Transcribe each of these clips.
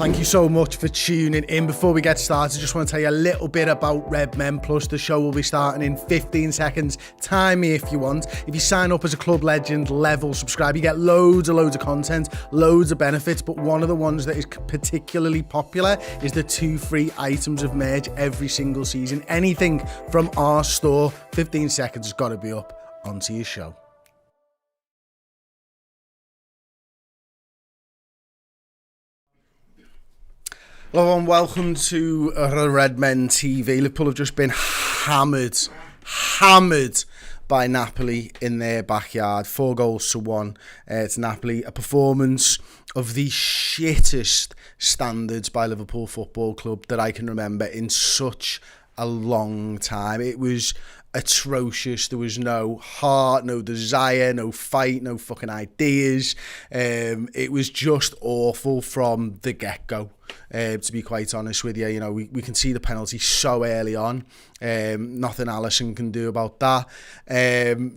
Thank you so much for tuning in. Before we get started, I just want to tell you a little bit about Redmen Plus. The show will be starting in 15 seconds. Time me if you want. If you sign up as a Club Legend level subscriber, you get loads of content, loads of benefits, but one of the ones that is particularly popular is the 2 free items of merch every single season. Anything from our store, 15 seconds has got to be up. Onto your show. Hello and welcome to Redmen TV. Liverpool have just been hammered by Napoli in their backyard. 4-1 to Napoli. A performance of the shittest standards by Liverpool Football Club that I can remember in such a long time. It was atrocious. There was no heart, no desire, no fight, no fucking ideas. It was just awful from the get-go. To be quite honest with you, we can see the penalty so early on. Nothing Alisson can do about that.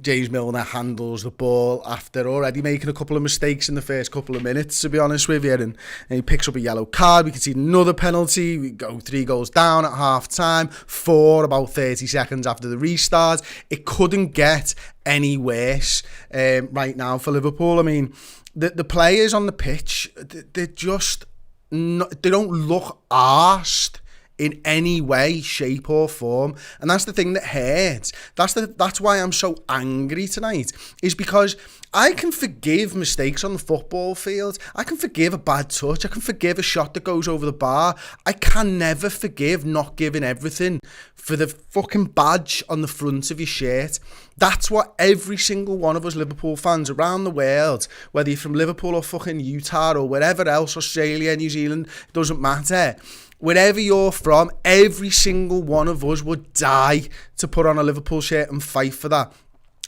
James Milner handles the ball after already making a couple of mistakes in the first couple of minutes, to be honest with you, and he picks up a yellow card. We can see another penalty. We go 3 goals down at half time, 4 about 30 seconds after the restart. It couldn't get any worse right now for Liverpool. I mean, the players on the pitch, they're just they don't look arsed in any way, shape or form, and that's the thing that hurts. That's why I'm so angry tonight, is because I can forgive mistakes on the football field. I can forgive a bad touch. I can forgive a shot that goes over the bar. I can never forgive not giving everything for the fucking badge on the front of your shirt. That's what every single one of us Liverpool fans around the world, whether you're from Liverpool or fucking Utah or wherever else, Australia, New Zealand, it doesn't matter. Wherever you're from, every single one of us would die to put on a Liverpool shirt and fight for that.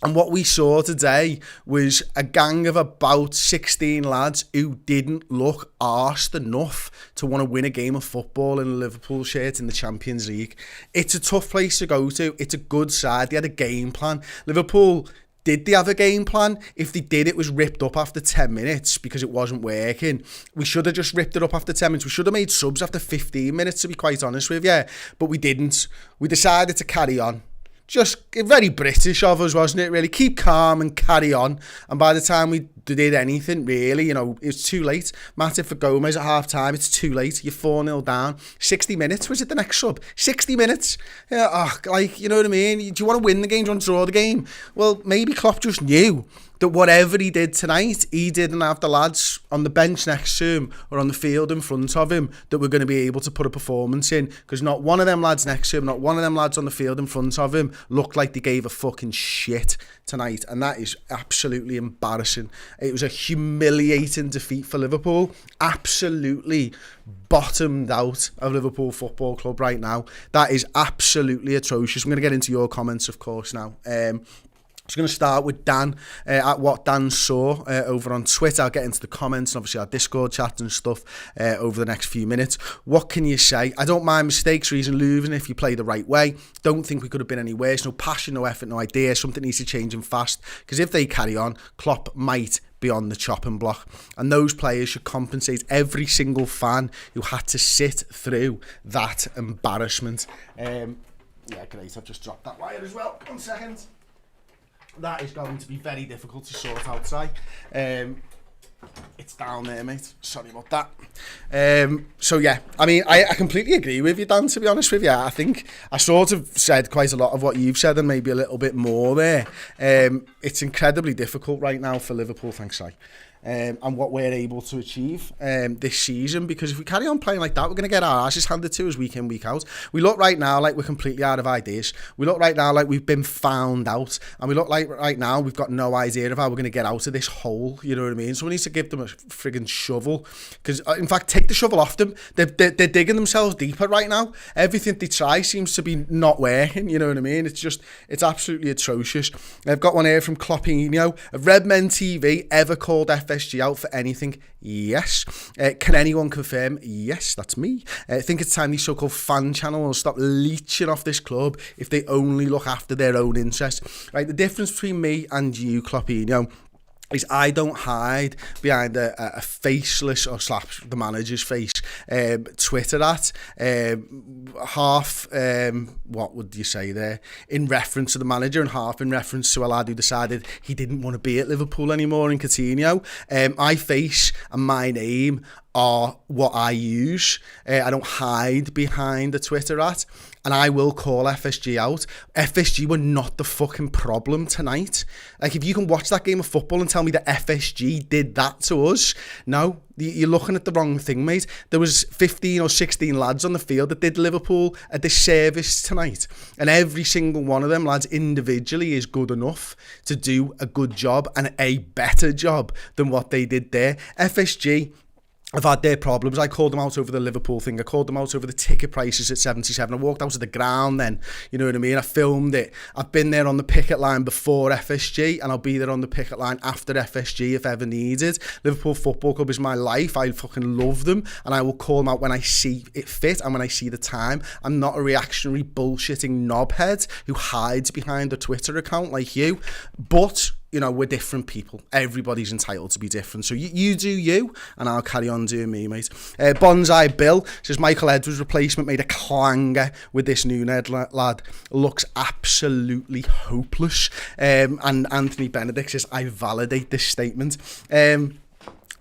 And what we saw today was a gang of about 16 lads who didn't look arsed enough to want to win a game of football in a Liverpool shirt in the Champions League. It's a tough place to go to. It's a good side. They had a game plan. Liverpool, did they have a game plan? If they did, it was ripped up after 10 minutes because it wasn't working. We should have just ripped it up after 10 minutes. We should have made subs after 15 minutes, to be quite honest with you. But we didn't. We decided to carry on. Just very British of us, wasn't it, really? Keep calm and carry on. And by the time we did anything, really, it's too late. Matip for Gomez at half-time, it's too late. You're 4-0 down. 60 minutes, was it the next sub? 60 minutes? Yeah, you know what I mean? Do you want to win the game? Do you want to draw the game? Well, maybe Klopp just knew that whatever he did tonight, he didn't have the lads on the bench next to him or on the field in front of him that were going to be able to put a performance in, because not one of them lads next to him, not one of them lads on the field in front of him looked like they gave a fucking shit tonight, and that is absolutely embarrassing. It was a humiliating defeat for Liverpool. Absolutely bottomed out of Liverpool Football Club right now. That is absolutely atrocious. I'm going to get into your comments, of course, now. I'm just going to start with Dan, at what Dan saw over on Twitter. I'll get into the comments and obviously our Discord chat and stuff over the next few minutes. What can you say? I don't mind mistakes, reason losing if you play the right way. Don't think we could have been any worse. No passion, no effort, no idea. Something needs to change and fast, because if they carry on, Klopp might be on the chopping block, and those players should compensate every single fan who had to sit through that embarrassment. Yeah, great. I've just dropped that wire as well. 1 second. That is going to be very difficult to sort outside. It's down there, mate. Sorry about that. So yeah, I mean, I completely agree with you, Dan, to be honest with you. I think I sort of said quite a lot of what you've said and maybe a little bit more there. It's incredibly difficult right now for Liverpool, thanks, Si. And what we're able to achieve this season, because if we carry on playing like that, we're going to get our asses handed to us week in, week out. We look right now like we're completely out of ideas. We look right now like we've been found out, and we look like right now we've got no idea of how we're going to get out of this hole, you know what I mean? Someone needs to give them a friggin' shovel, because in fact, take the shovel off them. They're digging themselves deeper right now. Everything they try seems to be not working, you know what I mean? It's absolutely atrocious. I've got one here from Kloppinho. Have Redmen TV ever called FSG out for anything? Yes. Can anyone confirm? Yes, that's me. I think it's time these so-called fan channel will stop leeching off this club if they only look after their own interests. Right, the difference between me and you, Kloppinho, is I don't hide behind a faceless, or slash the manager's face, Twitter at, half, what would you say there, in reference to the manager and half in reference to a lad who decided he didn't want to be at Liverpool anymore in Coutinho. My face and my name are what I use. I don't hide behind the Twitter at, and I will call FSG out. FSG were not the fucking problem tonight. Like, if you can watch that game of football and tell me that FSG did that to us, no, you're looking at the wrong thing, mate. There was 15 or 16 lads on the field that did Liverpool a disservice tonight, and every single one of them lads individually is good enough to do a good job and a better job than what they did there. FSG I've had their problems. I called them out over the Liverpool thing. I called them out over the ticket prices at 77. I walked out of the ground then, you know what I mean? I filmed it. I've been there on the picket line before FSG, and I'll be there on the picket line after FSG if ever needed. Liverpool Football Club is my life. I fucking love them, and I will call them out when I see it fit and when I see the time. I'm not a reactionary bullshitting knobhead who hides behind a Twitter account like you, but you know, we're different people. Everybody's entitled to be different. So you do you, and I'll carry on doing me, mate. Bonsai Bill says Michael Edwards' replacement made a clanger with this Nunez lad. Looks absolutely hopeless. And Anthony Benedict says, I validate this statement.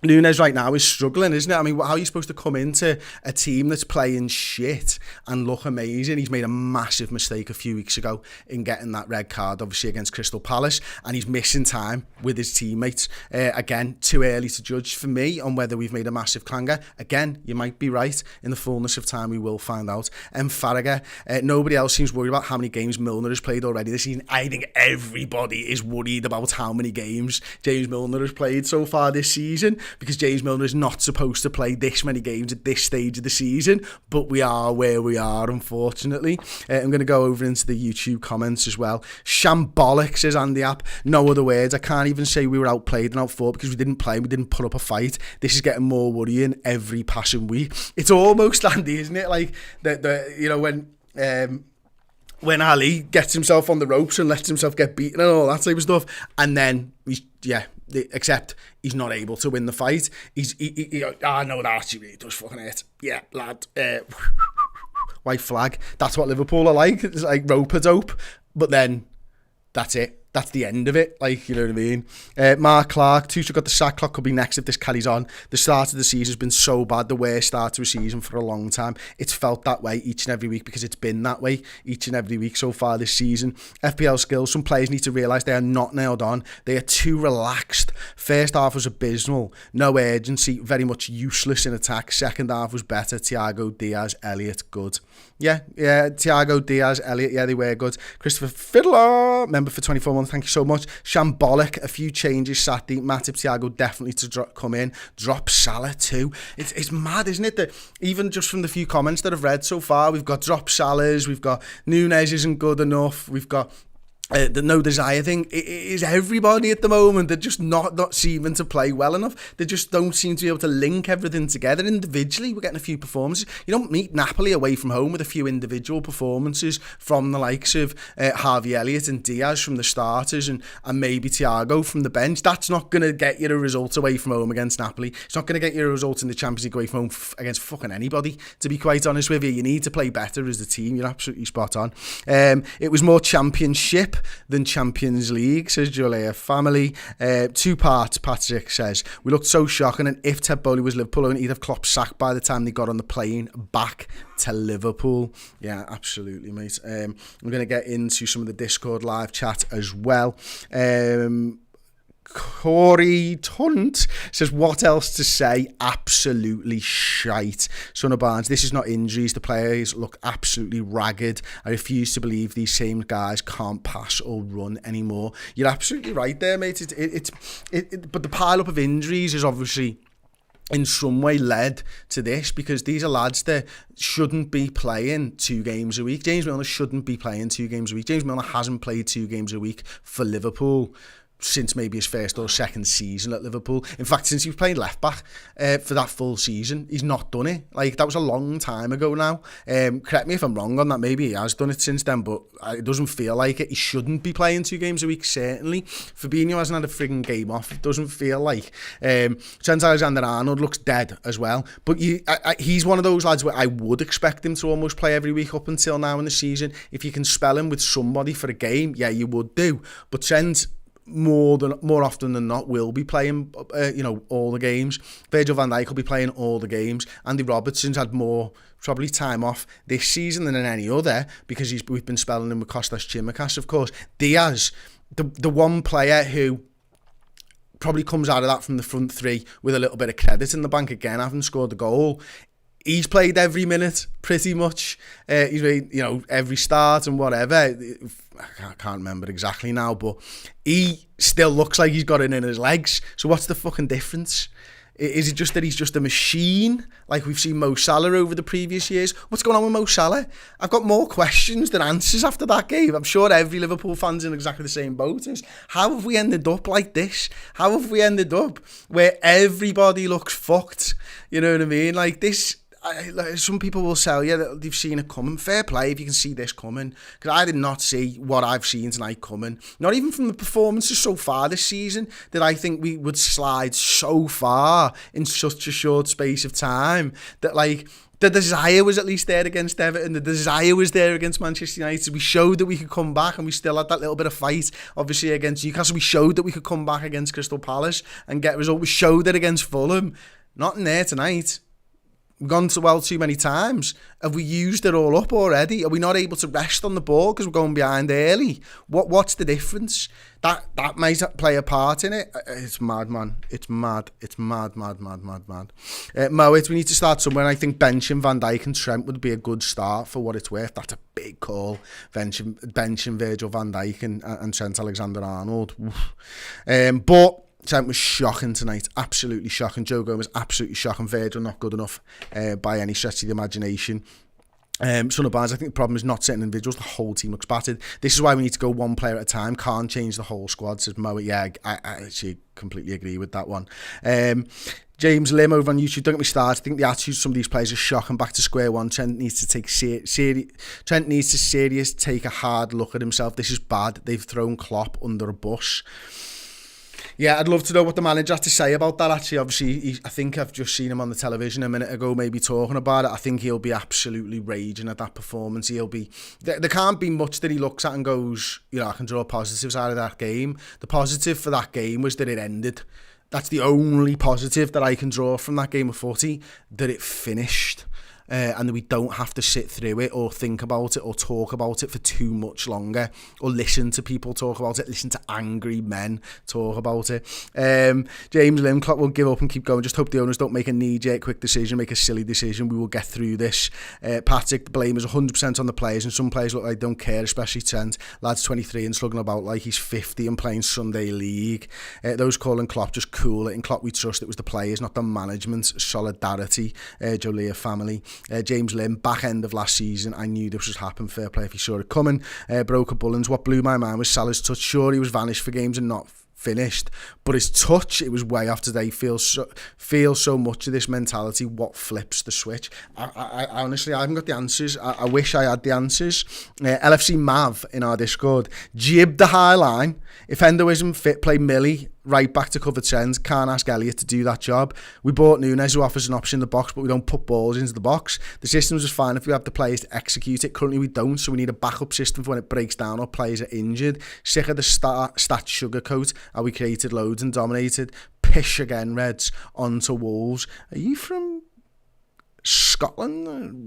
Nunez right now is struggling, isn't it? I mean, how are you supposed to come into a team that's playing shit and look amazing? He's made a massive mistake a few weeks ago in getting that red card, obviously, against Crystal Palace, and he's missing time with his teammates. Again, too early to judge for me on whether we've made a massive clanger. Again, you might be right. In the fullness of time, we will find out. Farragher, nobody else seems worried about how many games Milner has played already this season. I think everybody is worried about how many games James Milner has played so far this season, because James Milner is not supposed to play this many games at this stage of the season, but we are where we are, unfortunately. I'm going to go over into the YouTube comments as well. Shambolic, says Andy App. No other words. I can't even say we were outplayed and outfought because we didn't play, we didn't put up a fight. This is getting more worrying every passing week. It's almost, Andy, isn't it? Like, you know, when Ali gets himself on the ropes and lets himself get beaten and all that type of stuff, and then except he's not able to win the fight. I know that actually really does fucking hurt. Yeah, lad. White flag. That's what Liverpool are like. It's like rope-a-dope. But then, that's it. That's the end of it, like, you know what I mean? Mark Clark, Tuchel got the sack, clock could be next if this carries on. The start of the season has been so bad, the worst start to a season for a long time. It's felt that way each and every week because it's been that way each and every week so far this season. FPL skills, some players need to realise they are not nailed on. They are too relaxed. First half was abysmal, no urgency, very much useless in attack. Second half was better. Thiago, Diaz, Elliott, good. Yeah, Thiago, Diaz, Elliott, yeah, they were good. Christopher Fiddler, member for 24 months, thank you so much. Shambolic, a few changes Saturday. Matip, Thiago definitely to come in. Drop Salah too. It's mad, isn't it, that even just from the few comments that I've read so far, we've got drop Salahs, we've got Nunez isn't good enough, we've got the no desire thing. It is everybody at the moment. They're just not seeming to play well enough. They just don't seem to be able to link everything together individually. We're getting a few performances. You don't meet Napoli away from home with a few individual performances from the likes of Harvey Elliott and Diaz from the starters and maybe Thiago from the bench. That's not going to get you a result away from home against Napoli. It's not going to get you a result in the Champions League away from home against fucking anybody, to be quite honest with you. You need to play better as the team. You're absolutely spot on. It was more championship than Champions League, says Julia Family. 2 parts, Patrick says. We looked so shocking, and if Ted Bowley was Liverpool, he'd have Klopp sacked by the time they got on the plane back to Liverpool. Yeah, absolutely, mate. I'm going to get into some of the Discord live chat as well. Corey Tunt says, what else to say? Absolutely shite. Son of Barnes, this is not injuries. The players look absolutely ragged. I refuse to believe these same guys can't pass or run anymore. You're absolutely right there, mate. But the pile-up of injuries is obviously in some way led to this, because these are lads that shouldn't be playing 2 games a week. James Milner shouldn't be playing 2 games a week. James Milner hasn't played 2 games a week for Liverpool since maybe his first or second season at Liverpool. In fact, since he was playing left back for that full season, he's not done it. Like, that was a long time ago now. Correct me if I'm wrong on that. Maybe he has done it since then, but it doesn't feel like it. He shouldn't be playing 2 games a week, certainly. Fabinho hasn't had a frigging game off. It doesn't feel like. Trent Alexander-Arnold looks dead as well. But he's one of those lads where I would expect him to almost play every week up until now in the season. If you can spell him with somebody for a game, yeah, you would do. But Trent, more often than not, will be playing all the games. Virgil van Dijk will be playing all the games. Andy Robertson's had more probably time off this season than in any other, because we've been spelling him with Kostas Tsimikas, of course. Diaz, the one player who probably comes out of that from the front three with a little bit of credit in the bank, again, having scored the goal. He's played every minute, pretty much. He's made, every start and whatever. I can't remember exactly now, but he still looks like he's got it in his legs. So what's the fucking difference? Is it just that he's just a machine, like we've seen Mo Salah over the previous years? What's going on with Mo Salah? I've got more questions than answers after that game. I'm sure every Liverpool fan's in exactly the same boat as. How have we ended up like this? How have we ended up where everybody looks fucked? You know what I mean? Like this. Some people will say, yeah, they've seen it coming. Fair play if you can see this coming, because I did not see what I've seen tonight coming. Not even from the performances so far this season did I think we would slide so far in such a short space of time. That, like, the desire was at least there against Everton. The desire was there against Manchester United. We showed that we could come back, and we still had that little bit of fight, obviously, against Newcastle. We showed that we could come back against Crystal Palace and get a result. We showed it against Fulham. Not in there tonight. We've gone to well too many times. Have we used it all up already? Are we not able to rest on the ball because we're going behind early? What's the difference? That might play a part in it. It's mad, man. It's mad. It's mad. Mo, we need to start somewhere. And I think benching Van Dijk and Trent would be a good start for what it's worth. That's a big call. Benching Virgil van Dijk and Trent Alexander-Arnold. But Trent was shocking tonight, absolutely shocking. Joe Gomez, absolutely shocking. Virgil, not good enough by any stretch of the imagination. Son of Barnes, I think the problem is not certain individuals. The whole team looks battered. This is why we need to go one player at a time. Can't change the whole squad, says Mo. Yeah, I actually completely agree with that one. James Lim over on YouTube, don't get me started. I think the attitude of some of these players is shocking. Back to square one. Trent needs to take take a hard look at himself. This is bad. They've thrown Klopp under a bus. Yeah, I'd love to know what the manager has to say about that, actually. Obviously, I think I've just seen him on the television a minute ago, maybe talking about it. I think he'll be absolutely raging at that performance. There can't be much that he looks at and goes, I can draw positives out of that game. The positive for that game was that it ended. That's the only positive that I can draw from that game of footy, that it finished. And that we don't have to sit through it or think about it or talk about it for too much longer, or listen to people talk about it, listen to angry men talk about it. James Lim, Klopp will give up and keep going. Just hope the owners don't make a knee-jerk quick decision, make a silly decision. We will get through this. Patrick, the blame is 100% on the players, and some players look like they don't care, especially Trent. Lad's 23 and slugging about like he's 50 and playing Sunday League. Those calling Klopp just cool it. In Klopp we trust. It was the players, not the management. Solidarity. Jolia family. James Lim, back end of last season, I knew this was happening. Fair play if you saw it coming. Broker Bullens, what blew my mind was Salah's touch. Sure, he was vanished for games and not finished, but his touch, it was way off today. Feel so much of this mentality. What flips the switch? I honestly, I haven't got the answers. I wish I had the answers. LFC Mav in our Discord, jib the high line. If Endo isn't fit, play Millie right back to cover Trent. Can't ask Elliott to do that job. We bought Nunes, who offers an option in the box, but we don't put balls into the box. The system's just fine if we have the players to execute it. Currently we don't, so we need a backup system for when it breaks down or players are injured. Sick of the stat sugarcoat, how we created loads and dominated. Pish again, Reds, on to Wolves. Are you from Scotland?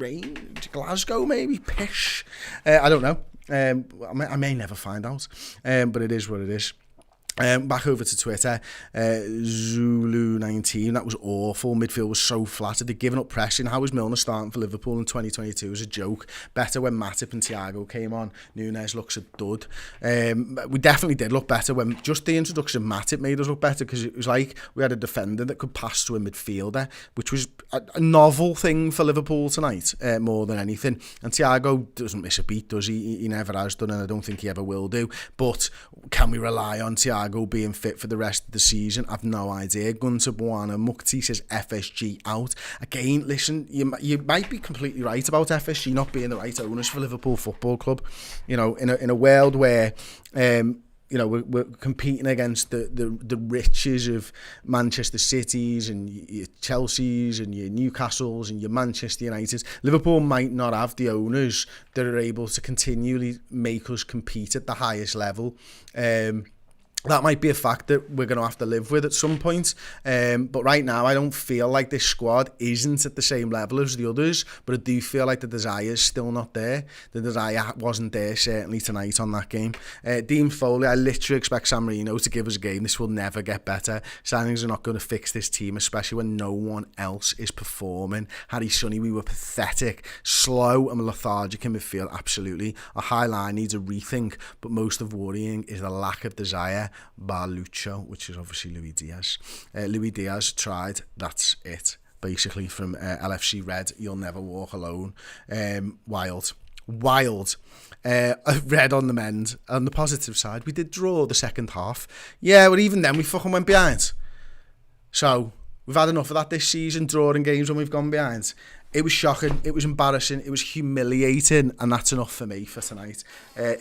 Glasgow, maybe? Pish? I don't know. I may never find out, but it is what it is. Back over to Twitter, Zulu19, that was awful. Midfield was so flat. They'd given up pressing. How was Milner starting for Liverpool in 2022? It was a joke. Better when Matip and Thiago came on. Nunes looks a dud. We definitely did look better when just the introduction of Matip made us look better, because it was like we had a defender that could pass to a midfielder, which was a novel thing for Liverpool tonight, more than anything. And Thiago doesn't miss a beat, does he? He never has done, and I don't think he ever will do. But can we rely on Thiago Thiago being fit for the rest of the season. I've no idea. Gunter Buana Mukti says FSG out. Again, listen, you might be completely right about FSG not being the right owners for Liverpool Football Club. You know, in a world where you know, we're competing against the riches of Manchester Cities and your Chelseas and your Newcastles and your Manchester Uniteds. Liverpool might not have the owners that are able to continually make us compete at the highest level. That might be a fact that we're going to have to live with at some point. But right now, I don't feel like this squad isn't at the same level as the others, but I do feel like the desire is still not there. The desire wasn't there, certainly tonight on that game. Dean Foley, I literally expect San Marino to give us a game. This will never get better. Signings are not going to fix this team, especially when no one else is performing. Harry Sonny, we were pathetic, slow and lethargic in midfield, absolutely. Our high line needs a rethink, but most of worrying is the lack of desire. Barlucho, which is obviously Luis Diaz. Luis Diaz tried, that's it. Basically from LFC Red, you'll never walk alone. Wild. Red on the mend. On the positive side, we did draw the second half. Yeah, but even then we fucking went behind. So, we've had enough of that this season, drawing games when we've gone behind. It was shocking, it was embarrassing, it was humiliating, and that's enough for me for tonight.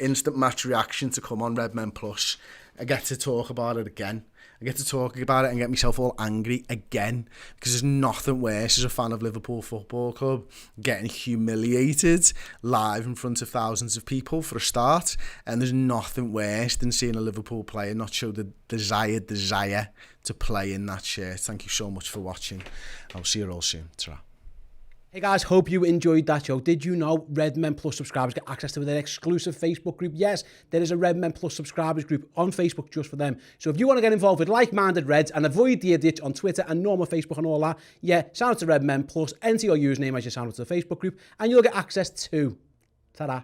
Instant match reaction to come on Redmen Plus. I get to talk about it again. I get to talk about it and get myself all angry again, because there's nothing worse as a fan of Liverpool Football Club getting humiliated live in front of thousands of people for a start, and there's nothing worse than seeing a Liverpool player not show the desired desire to play in that shirt. Thank you so much for watching. I'll see you all soon. Ta-ra. Hey guys, hope you enjoyed that show. Did you know Redmen Plus subscribers get access to their exclusive Facebook group? Yes, there is a Redmen Plus subscribers group on Facebook just for them. So if you want to get involved with like-minded Reds and avoid the idiots on Twitter and normal Facebook and all that, yeah, sign up to Redmen Plus, enter your username as you sign up to the Facebook group, and you'll get access to. Ta-da.